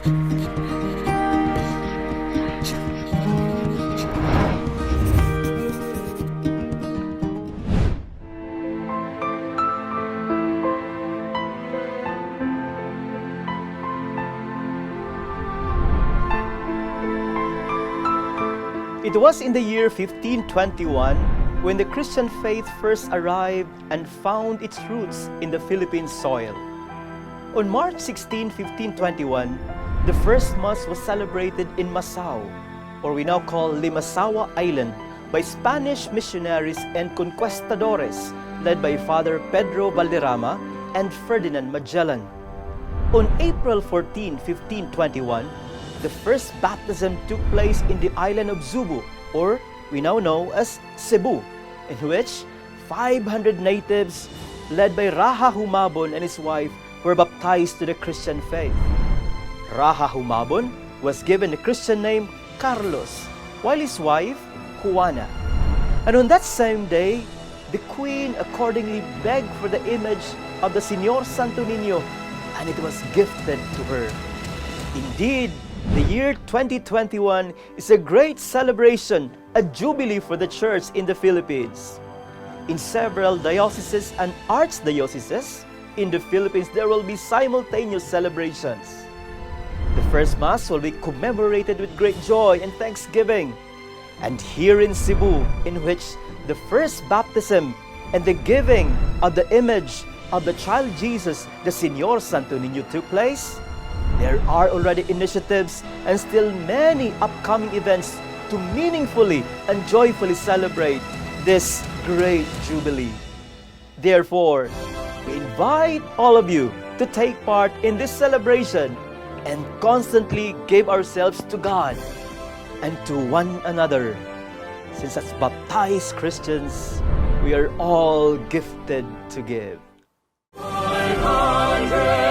It was in the year 1521 when the Christian faith first arrived and found its roots in the Philippine soil. On March 16, 1521, the first Mass was celebrated in Masao, or we now call Limasawa Island, by Spanish missionaries and conquistadores led by Father Pedro Valderrama and Ferdinand Magellan. On April 14, 1521, the first baptism took place in the island of Cebu, or we now know as Cebu, in which 500 natives led by Raha Humabon and his wife were baptized to the Christian faith. Raha Humabon was given the Christian name Carlos, while his wife, Juana. And on that same day, the Queen accordingly begged for the image of the Señor Santo Niño, and it was gifted to her. Indeed, the year 2021 is a great celebration, a jubilee for the Church in the Philippines. In several dioceses and archdioceses in the Philippines, there will be simultaneous celebrations. The first Mass will be commemorated with great joy and thanksgiving. And here in Cebu, in which the first baptism and the giving of the image of the child Jesus, the Señor Santo Niño, took place, there are already initiatives and still many upcoming events to meaningfully and joyfully celebrate this great jubilee. Therefore, we invite all of you to take part in this celebration and constantly give ourselves to God and to one another. Since as baptized Christians, we are all gifted to give. 500